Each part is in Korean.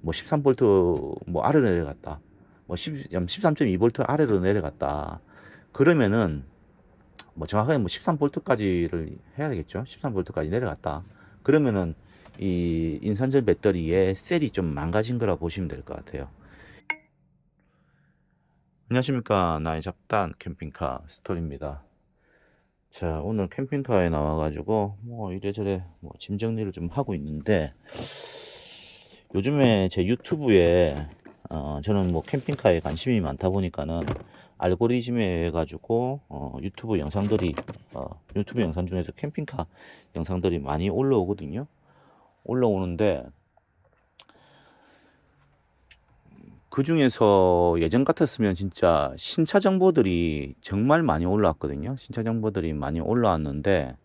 뭐 13V 뭐 아래로 내려갔다. 뭐 13.2V 아래로 내려갔다. 그러면은 뭐 정확하게 뭐 13V까지를 해야 되겠죠. 13V까지 내려갔다. 그러면은 이 인산철 배터리의 셀이 좀 망가진 거라 보시면 될 것 같아요. 안녕하십니까. 나의 잡단 캠핑카 스토리입니다. 자, 오늘 캠핑카에 나와가지고 뭐 이래저래 뭐 짐 정리를 좀 하고 있는데, 요즘에 제 유튜브에 저는 뭐 캠핑카에 관심이 많다 보니까는 알고리즘에 의해 가지고 유튜브 영상 중에서 캠핑카 영상들이 많이 올라오거든요. 올라오는데 그 중에서 예전 같았으면 진짜 신차 정보들이 정말 많이 올라왔거든요. 신차 정보들이 많이 올라왔는데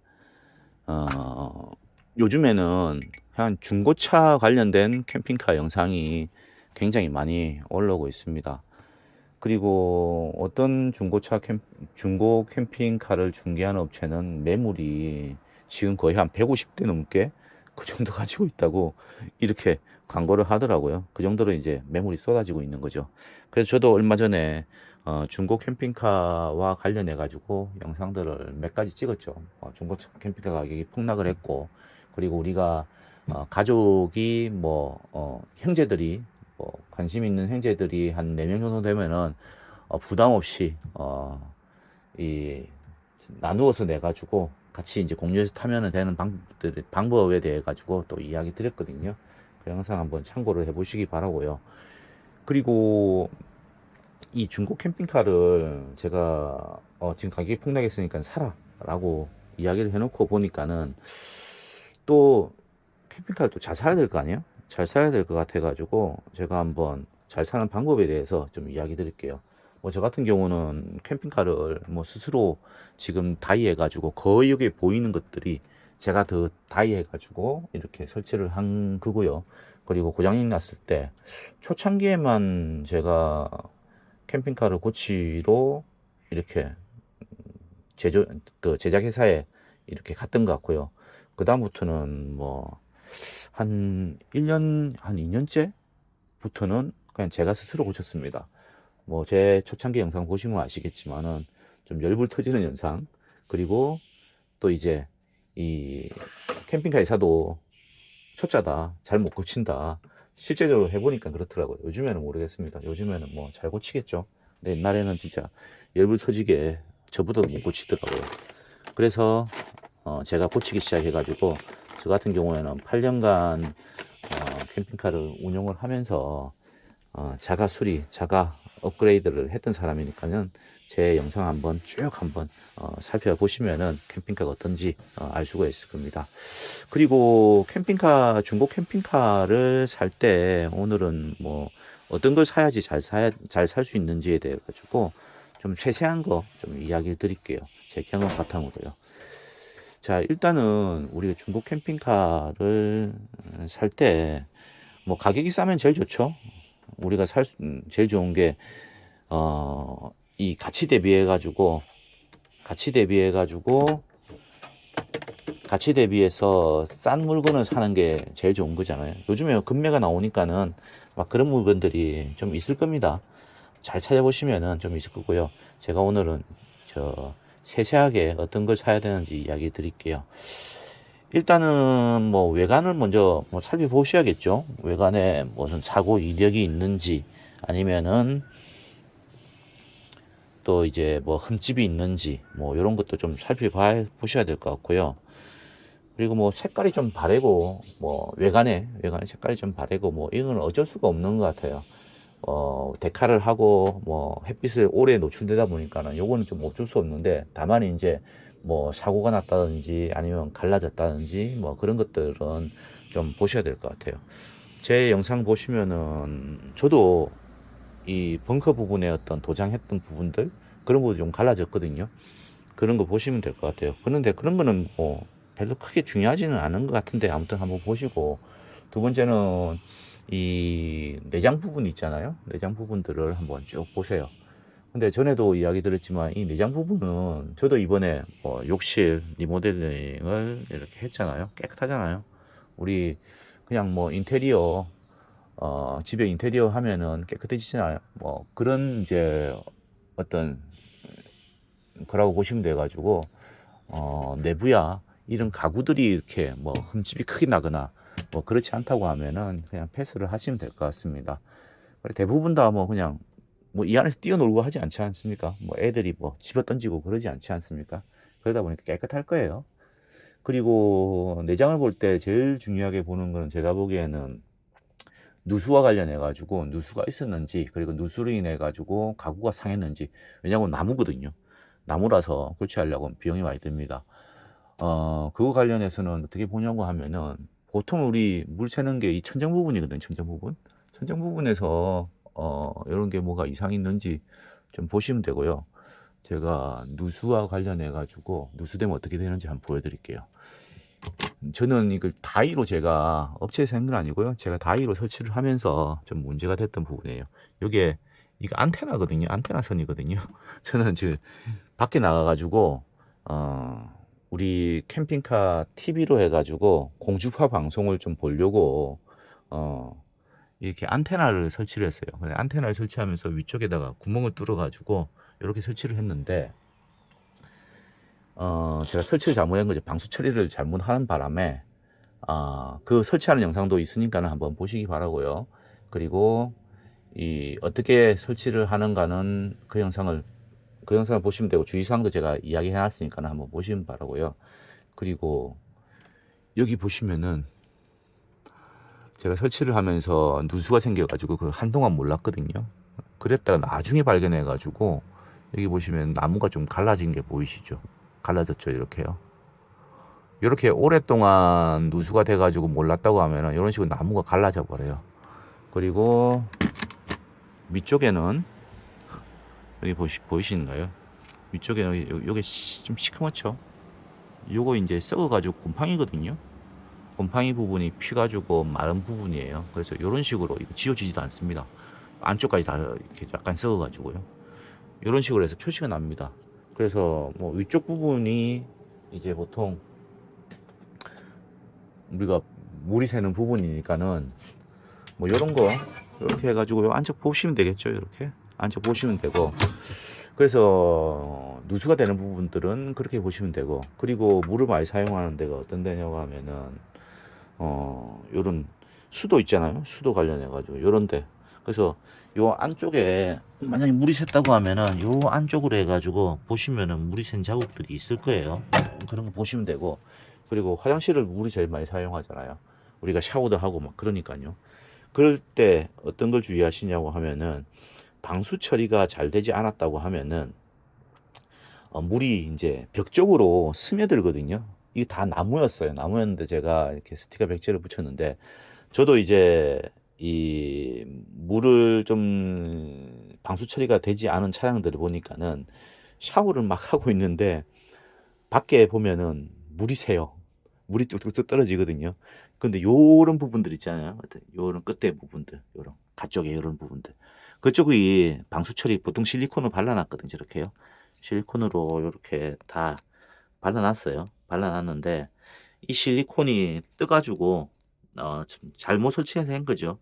어, 요즘에는 그냥 중고차 관련된 캠핑카 영상이 굉장히 많이 올라오고 있습니다. 그리고 어떤 중고 캠핑카를 중개하는 업체는 매물이 지금 거의 한 150대 넘게 그 정도 가지고 있다고 이렇게 광고를 하더라고요. 그 정도로 이제 매물이 쏟아지고 있는 거죠. 그래서 저도 얼마 전에 중고 캠핑카와 관련해 가지고 영상들을 몇 가지 찍었죠. 중고 캠핑카 가격이 폭락을 했고, 그리고 우리가 가족이 형제들이 관심 있는 형제들이 한 4명 정도 되면은 부담 없이 이 나누어서 내 가지고 같이 이제 공유해서 타면은 되는 방법에 대해 가지고 또 이야기 드렸거든요. 그 영상 한번 참고를 해 보시기 바라고요. 그리고 이 중고 캠핑카를 제가 지금 가격이 폭락했으니까 사라라고 이야기를 해놓고 보니까는 또 캠핑카를 또 잘 사야 될 거 아니에요? 잘 사야 될 것 같아 가지고 제가 한번 잘 사는 방법에 대해서 좀 이야기 드릴게요. 뭐 저 같은 경우는 캠핑카를 뭐 스스로 지금 다이해 가지고 거의 여기 보이는 것들이 제가 더 다이해 가지고 이렇게 설치를 한 거고요. 그리고 고장이 났을 때 초창기에만 제가 캠핑카를 고치러 이렇게 제작 회사에 이렇게 갔던 것 같고요. 그다음부터는 뭐 한 1년, 한 2년째부터는 그냥 제가 스스로 고쳤습니다. 뭐 제 초창기 영상 보시면 아시겠지만은 좀 열불 터지는 영상, 그리고 또 이제 이 캠핑카 회사도 초짜다, 잘 못 고친다, 실제적으로 해보니까 그렇더라고요. 요즘에는 모르겠습니다. 요즘에는 뭐 잘 고치겠죠. 근데 옛날에는 진짜 열불 터지게 저보다 못 고치더라고요. 그래서 제가 고치기 시작해가지고, 저 같은 경우에는 8년간 캠핑카를 운용을 하면서 자가 수리, 자가 업그레이드를 했던 사람이니까는 제 영상 한번 살펴보시면은 캠핑카가 어떤지 알 수가 있을 겁니다. 그리고 중고 캠핑카를 살 때 오늘은 뭐 어떤 걸 사야지 잘 살 수 있는지에 대해 가지고 좀 세세한 거 좀 이야기 드릴게요. 제 경험 바탕으로요. 자, 일단은 우리가 중고 캠핑카를 살 때 뭐 가격이 싸면 제일 좋죠. 우리가 제일 좋은 게 이 가치 대비해서 싼 물건을 사는 게 제일 좋은 거잖아요. 요즘에 금매가 나오니까는 막 그런 물건들이 좀 있을 겁니다. 잘 찾아보시면은 좀 있을 거고요. 제가 오늘은 세세하게 어떤 걸 사야 되는지 이야기 드릴게요. 일단은 뭐 외관을 먼저 뭐 살펴보셔야겠죠. 외관에 무슨 사고 이력이 있는지, 아니면은 또 이제 뭐 흠집이 있는지, 뭐 이런 것도 좀 살펴보셔야 될 것 같고요. 그리고 뭐 색깔이 좀 바래고, 뭐 외관에 색깔이 좀 바래고, 뭐 이건 어쩔 수가 없는 것 같아요. 데칼을 하고 뭐 햇빛을 오래 노출되다 보니까는 요거는 좀 어쩔 수 없는데, 다만 이제 뭐 사고가 났다든지 아니면 갈라졌다든지 뭐 그런 것들은 좀 보셔야 될 것 같아요. 제 영상 보시면은 저도 이 벙커 부분에 어떤 도장했던 부분들, 그런 거 좀 갈라졌거든요. 그런 거 보시면 될 것 같아요. 그런데 그런 거는 뭐 별로 크게 중요하지는 않은 것 같은데, 아무튼 한번 보시고, 두 번째는 이 내장 부분 있잖아요. 내장 부분들을 한번 쭉 보세요. 근데 전에도 이야기 드렸지만 이 내장 부분은 저도 이번에 뭐 욕실 리모델링을 이렇게 했잖아요. 깨끗하잖아요. 우리 그냥 뭐 인테리어 집에 인테리어 하면은 깨끗해지잖아요. 뭐 그런 이제 어떤 거라고 보시면 돼 가지고 내부야 이런 가구들이 이렇게 뭐 흠집이 크게 나거나 뭐 그렇지 않다고 하면은 그냥 패스를 하시면 될 것 같습니다. 대부분 다 뭐 그냥 뭐 이 안에서 뛰어놀고 하지 않지 않습니까? 뭐 애들이 뭐 집어 던지고 그러지 않지 않습니까? 그러다 보니까 깨끗할 거예요. 그리고 내장을 볼 때 제일 중요하게 보는 건 제가 보기에는 누수와 관련해 가지고 누수가 있었는지, 그리고 누수로 인해 가지고 가구가 상했는지. 왜냐하면 나무거든요. 나무라서 교체하려고 비용이 많이 듭니다. 그거 관련해서는 어떻게 보냐고 하면은 보통 우리 물 새는 게 이 천정 부분이거든요. 천정 부분. 천정 부분에서 요런 게 뭐가 이상이 있는지 좀 보시면 되고요. 제가 누수와 관련해 가지고 누수되면 어떻게 되는지 한번 보여 드릴게요. 저는 이걸 다이로, 제가 업체에서 한 건 아니고요. 제가 다이로 설치를 하면서 좀 문제가 됐던 부분이에요. 요게 이거 안테나거든요. 안테나 선이거든요. 저는 지금 밖에 나가 가지고 우리 캠핑카 TV로 해 가지고 공중파 방송을 좀 보려고 이렇게 안테나를 설치를 했어요. 근데 안테나를 설치하면서 위쪽에다가 구멍을 뚫어 가지고 요렇게 설치를 했는데 제가 설치를 잘못한 거죠. 방수 처리를 잘못하는 바람에 그 설치하는 영상도 있으니까는 한번 보시기 바라고요. 그리고 이 어떻게 설치를 하는가는 그 영상을 보시면 되고, 주의사항도 제가 이야기해 놨으니까는 한번 보시면 바라고요. 그리고 여기 보시면은 제가 설치를 하면서 누수가 생겨 가지고 그 한동안 몰랐거든요. 그랬다가 나중에 발견해 가지고 여기 보시면 나무가 좀 갈라진 게 보이시죠? 갈라졌죠, 이렇게요. 이렇게 오랫동안 누수가 돼 가지고 몰랐다고 하면은 이런 식으로 나무가 갈라져 버려요. 그리고 위쪽에는 여기 보이시는가요? 위쪽에는 요게 좀 시커멓죠? 요거 이제 썩어 가지고 곰팡이거든요. 곰팡이 부분이 피 가지고 마른 부분이에요. 그래서 이런 식으로 이거 지워지지도 않습니다. 안쪽까지 다 이렇게 약간 썩어 가지고요. 이런 식으로 해서 표시가 납니다. 그래서 뭐 위쪽 부분이 이제 보통 우리가 물이 새는 부분이니까는 뭐 요런 거 이렇게 해가지고 요 안쪽 보시면 되겠죠. 이렇게 안쪽 보시면 되고, 그래서 누수가 되는 부분들은 그렇게 보시면 되고, 그리고 물을 많이 사용하는 데가 어떤 데냐고 하면은 요런 수도 있잖아요. 수도 관련해 가지고 요런 데. 그래서 요 안쪽에 만약에 물이 샜다고 하면은 요 안쪽으로 해 가지고 보시면은 물이 샌 자국들이 있을 거예요. 그런 거 보시면 되고, 그리고 화장실을 물이 제일 많이 사용하잖아요. 우리가 샤워도 하고 막 그러니까요. 그럴 때 어떤 걸 주의하시냐고 하면은, 방수 처리가 잘 되지 않았다고 하면은 물이 이제 벽 쪽으로 스며들거든요. 이게 다 나무였어요. 나무였는데 제가 이렇게 스티커 백지를 붙였는데, 저도 이제 이 물을 좀 방수 처리가 되지 않은 차량들을 보니까는 샤워를 막 하고 있는데 밖에 보면은 물이 새요. 물이 뚝뚝뚝 떨어지거든요. 근데 요런 부분들 있잖아요. 요런 끝에 부분들, 요런 가쪽에 요런 부분들. 그쪽이 방수 처리 보통 실리콘을 발라놨거든요. 저렇게요. 실리콘으로 요렇게 다 발라놨어요. 발라놨는데 이 실리콘이 떠 가지고 좀 잘못 설치해서 한 거죠.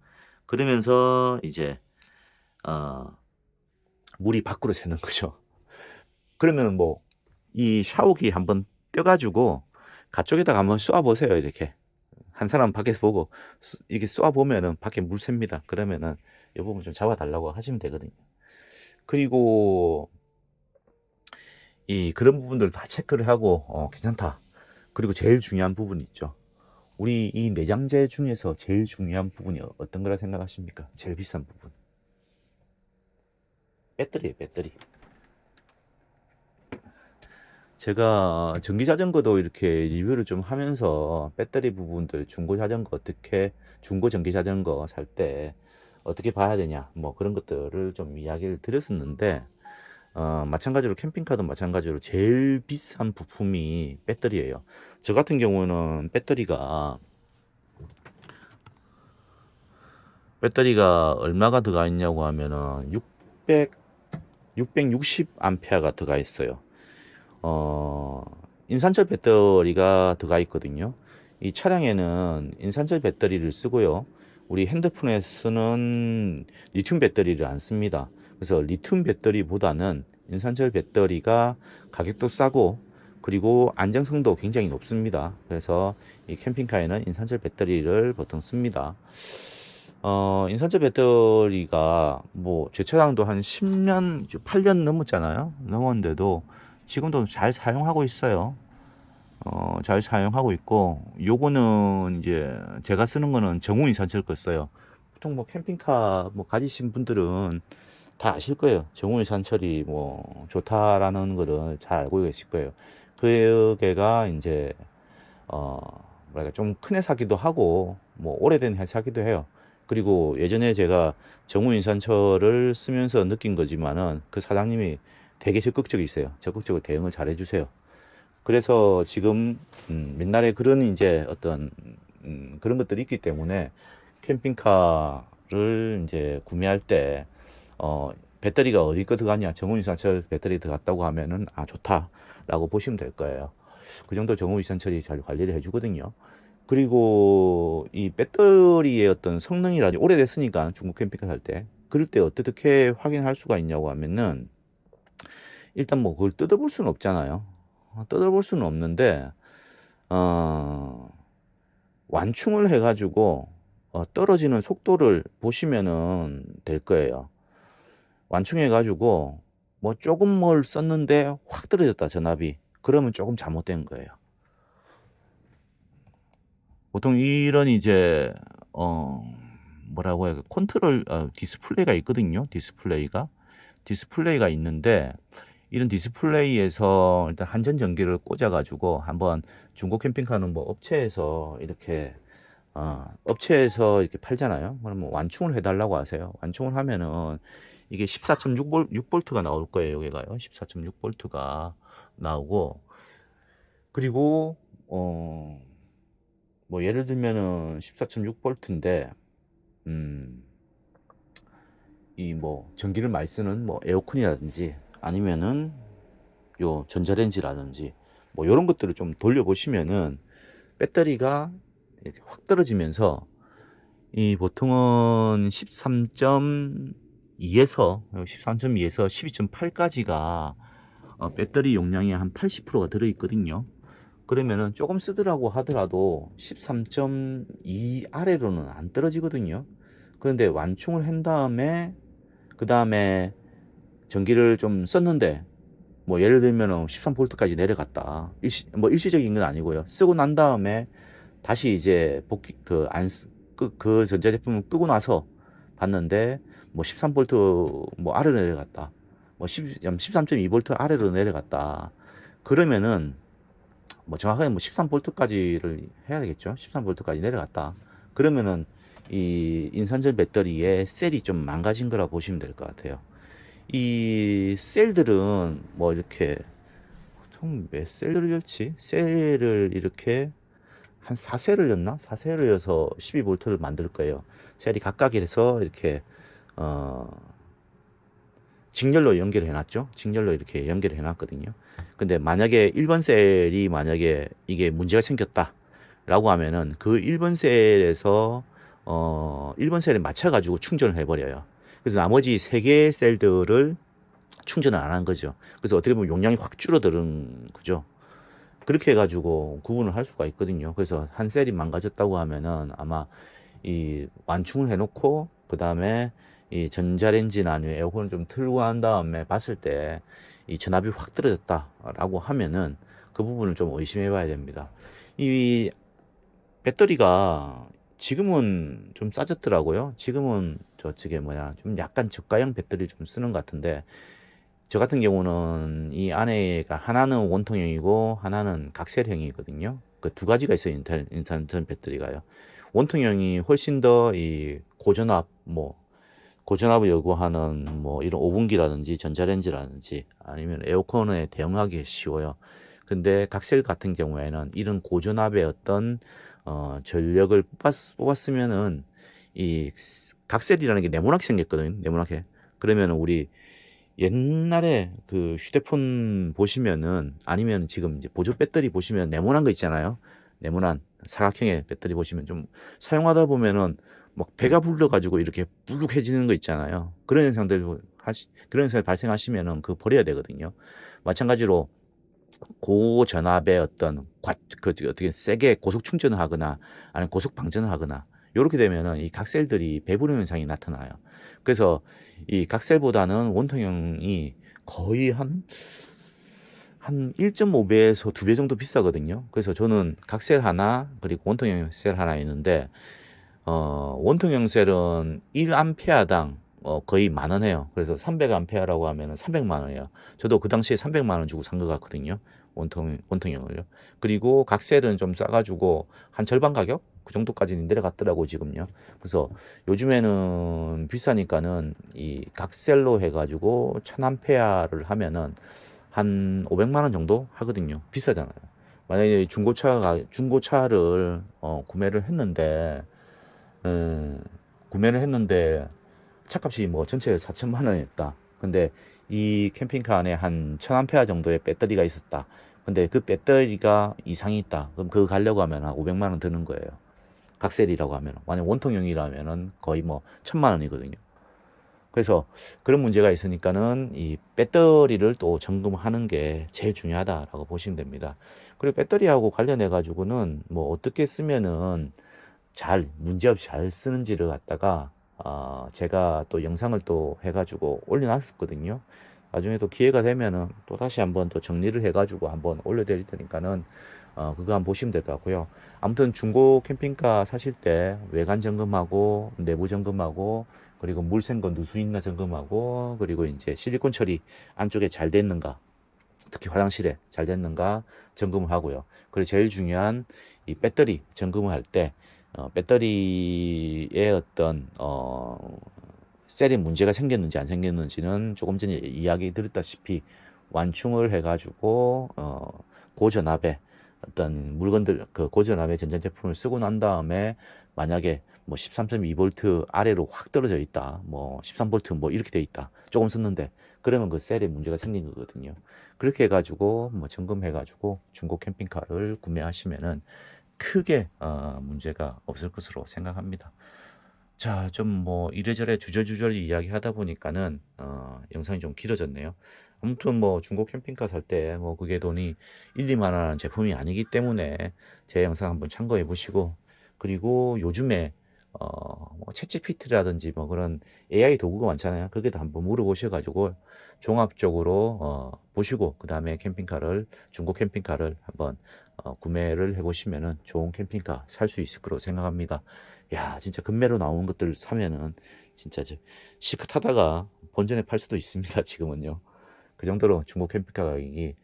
그러면서 이제 어 물이 밖으로 새는 거죠. 그러면은 뭐 이 샤워기 한번 떼 가지고 가쪽에다가 한번 쏘아 보세요. 이렇게 한 사람 밖에서 보고 이렇게 쏘아 보면은 밖에 물 샙니다. 그러면은 이 부분 좀 잡아 달라고 하시면 되거든요. 그리고 이 그런 부분들 다 체크를 하고 괜찮다. 그리고 제일 중요한 부분이 있죠. 우리 이 내장재 중에서 제일 중요한 부분이 어떤 거라 생각하십니까? 제일 비싼 부분. 배터리예요, 배터리. 제가 전기 자전거도 이렇게 리뷰를 좀 하면서 배터리 부분들, 중고 자전거 어떻게, 중고 전기 자전거 살 때 어떻게 봐야 되냐, 뭐 그런 것들을 좀 이야기를 드렸었는데, 마찬가지로 캠핑카도 마찬가지로 제일 비싼 부품이 배터리예요. 저 같은 경우는 배터리가 얼마가 들어가 있냐고 하면은 660 암페어가 들어가 있어요. 인산철 배터리가 들어가 있거든요. 이 차량에는 인산철 배터리를 쓰고요. 우리 핸드폰에 쓰는 리튬 배터리를 안 씁니다. 그래서 리튬 배터리보다는 인산철 배터리가 가격도 싸고 그리고 안정성도 굉장히 높습니다. 그래서 이 캠핑카에는 인산철 배터리를 보통 씁니다. 인산철 배터리가 뭐 제 차량도 한 10년, 8년 넘었잖아요. 넘었는데도 지금도 잘 사용하고 있어요. 잘 사용하고 있고, 요거는 이제 제가 쓰는 거는 정우 인산철 거 써요. 보통 뭐 캠핑카 뭐 가지신 분들은 다 아실 거예요. 정우 인산철이 뭐 좋다라는 거를 잘 알고 계실 거예요. 그게가 이제 어 뭐랄까 좀 큰 회사기도 하고 뭐 오래된 회사기도 해요. 그리고 예전에 제가 정우 인산철을 쓰면서 느낀 거지만은 그 사장님이 되게 적극적이세요. 적극적으로 대응을 잘 해주세요. 그래서 지금 옛날에 그런 이제 어떤 그런 것들이 있기 때문에 캠핑카를 이제 구매할 때 배터리가 어디 거 들어갔냐, 정우유산철 배터리 들어갔다고 하면은 아 좋다라고 보시면 될 거예요. 그 정도 정우유산철이 잘 관리를 해주거든요. 그리고 이 배터리의 어떤 성능이라든지 오래됐으니까 중국 캠핑카 살 때 그럴 때 어떻게 확인할 수가 있냐고 하면은 일단 뭐 그걸 뜯어볼 수는 없잖아요. 뜯어볼 수는 없는데 어, 완충을 해가지고 떨어지는 속도를 보시면은 될 거예요. 완충해가지고 뭐 조금 뭘 썼는데 확 떨어졌다 전압이. 그러면 조금 잘못된 거예요. 보통 이런 이제 뭐라고 해야 컨트롤 디스플레이가 있거든요. 디스플레이가 있는데 이런 디스플레이에서 일단 한전 전기를 꽂아 가지고 한번 중고 캠핑카는 뭐 업체에서 이렇게 팔잖아요. 그러면 완충을 해달라고 하세요. 완충을 하면은 이게 14.6볼트가 나올 거예요. 여기가요. 14.6볼트가 나오고 그리고 뭐 예를 들면은 14.6볼트인데 이 뭐 전기를 많이 쓰는 뭐 에어컨이라든지 아니면은 요 전자레인지라든지 뭐 요런 것들을 좀 돌려보시면은 배터리가 이렇게 확 떨어지면서 이 보통은 13.2에서 12.8까지가 배터리 용량이 한 80%가 들어있거든요. 그러면은 조금 쓰더라고 하더라도 13.2 아래로는 안 떨어지거든요. 그런데 완충을 한 다음에 그 다음에 전기를 좀 썼는데 뭐 예를 들면은 13볼트까지 내려갔다. 일시적인 건 아니고요. 쓰고 난 다음에 다시 이제 복귀 그 전자제품을 끄고 나서 봤는데 뭐 13볼트 뭐 아래로 내려갔다. 뭐 13.2볼트 아래로 내려갔다. 그러면은 뭐 정확하게 뭐 13볼트까지를 해야 되겠죠. 13볼트까지 내려갔다. 그러면은 이 인산철 배터리의 셀이 좀 망가진 거라 보시면 될 것 같아요. 이 셀들은 뭐 이렇게 보통 몇 셀을 열지? 셀을 이렇게 한 4셀을 였나? 4셀을 여서 12볼트를 만들 거예요. 셀이 각각에서 이렇게 어 직렬로 연결해 놨죠. 직렬로 이렇게 연결해 놨거든요. 근데 만약에 1번 셀이 만약에 이게 문제가 생겼다라고 하면은 그 1번 셀에서 1번 셀에 맞춰 가지고 충전을 해 버려요. 그래서 나머지 3개의 셀들을 충전을 안 한 거죠. 그래서 어떻게 보면 용량이 확 줄어드는 거죠. 그렇게 해가지고 구분을 할 수가 있거든요. 그래서 한 셀이 망가졌다고 하면은 아마 이 완충을 해놓고 그 다음에 이 전자레인지나 아니면 에어컨을 좀 틀고 난 다음에 봤을 때 이 전압이 확 떨어졌다라고 하면은 그 부분을 좀 의심해 봐야 됩니다. 이 배터리가 지금은 좀 싸졌더라고요. 지금은 저쪽에 뭐냐 좀 약간 저가형 배터리 좀 쓰는 것 같은데 저 같은 경우는 이 안에가 하나는 원통형이고 하나는 각셀형이거든요. 그 두 가지가 있어요. 인산철 배터리가요. 원통형이 훨씬 더 이 고전압을 요구하는 뭐 이런 오븐기라든지 전자레인지라든지 아니면 에어컨에 대응하기 쉬워요. 근데 각셀 같은 경우에는 이런 고전압의 어떤 전력을 뽑았으면은 이 각셀이라는 게 네모나게 생겼거든요. 네모나게. 그러면 우리 옛날에 그 휴대폰 보시면은 아니면 지금 이제 보조 배터리 보시면 네모난 거 있잖아요. 네모난 사각형의 배터리 보시면 좀 사용하다 보면은 막 배가 불러 가지고 이렇게 불룩해지는 거 있잖아요. 그런 현상이 발생하시면은 그거 버려야 되거든요. 마찬가지로 고전압의 어떤 어떻게 세게 고속 충전을 하거나 아니면 고속 방전을 하거나 요렇게 되면은 이 각셀들이 배부른 현상이 나타나요. 그래서 이 각셀보다는 원통형이 거의 한 1.5 배에서 2배 정도 비싸거든요. 그래서 저는 각셀 하나 그리고 원통형 셀 하나 있는데 원통형 셀은 1 암페어당 거의 10,000원 해요. 그래서 300 암페어라고 하면은 300만 원이에요. 저도 그 당시에 300만 원 주고 산 것 같거든요. 원통형을요. 그리고 각셀은 좀 싸 가지고 한 절반 가격 그 정도까지는 내려갔더라고요, 지금요. 그래서 요즘에는 비싸니까는 이 각셀로 해 가지고 1000 암페어를 하면은 한 500만 원 정도 하거든요. 비싸잖아요. 만약에 중고차를 구매를 했는데 예, 구매를 했는데 차값이 뭐 전체에 4천만 원이었다. 근데 이 캠핑카 안에 한 1000A 정도의 배터리가 있었다. 근데 그 배터리가 이상이 있다. 그럼 그거 가려고 하면 한 500만 원 드는 거예요. 각셀이라고 하면. 만약 원통형이라면은 거의 뭐 1000만 원이거든요. 그래서 그런 문제가 있으니까는 이 배터리를 또 점검하는 게 제일 중요하다라고 보시면 됩니다. 그리고 배터리하고 관련해 가지고는 뭐 어떻게 쓰면은 문제없이 잘 쓰는지를 갖다가 제가 또 영상을 또 해 가지고 올려놨었거든요. 나중에 또 기회가 되면은 또 다시 한번 더 정리를 해 가지고 한번 올려드릴 테니까는 그거 한번 보시면 될 것 같고요. 아무튼 중고 캠핑카 사실 때 외관 점검하고 내부 점검하고 그리고 물 샌 거 누수 있나 점검하고 그리고 이제 실리콘 처리 안쪽에 잘 됐는가 특히 화장실에 잘 됐는가 점검을 하고요. 그리고 제일 중요한 이 배터리 점검을 할 때 배터리에 어떤 셀에 문제가 생겼는지 안 생겼는지는 조금 전에 이야기 드렸다시피 완충을 해가지고 고전압에 어떤 물건들 그 고전압의 전자제품을 쓰고 난 다음에 만약에 뭐 13.2V 아래로 확 떨어져 있다 뭐 13V 뭐 이렇게 돼 있다 조금 썼는데 그러면 그 셀에 문제가 생긴 거거든요. 그렇게 해가지고 뭐 점검해가지고 중고 캠핑카를 구매하시면은 크게 문제가 없을 것으로 생각합니다. 자, 좀 뭐 이래저래 주저주절 이야기하다 보니까는 영상이 좀 길어졌네요. 아무튼 뭐 중고 캠핑카 살 때 뭐 그게 돈이 1-2만 원 하는 제품이 아니기 때문에 제 영상 한번 참고해 보시고 그리고 요즘에 뭐 챗GPT라든지 뭐 그런 AI 도구가 많잖아요. 거기다 한번 물어보셔 가지고 종합적으로 보시고 그다음에 중고 캠핑카를 한번 구매를 해 보시면은 좋은 캠핑카 살 수 있을 거라고 생각합니다. 야, 진짜 급매로 나오는 것들 사면은 진짜 실컷 하다가 본전에 팔 수도 있습니다, 지금은요. 그 정도로 중고 캠핑카 가격이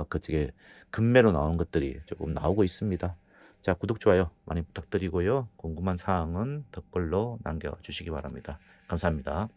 그쪽에 급매로 나오는 것들이 조금 나오고 있습니다. 자, 구독, 좋아요 많이 부탁드리고요. 궁금한 사항은 댓글로 남겨주시기 바랍니다. 감사합니다.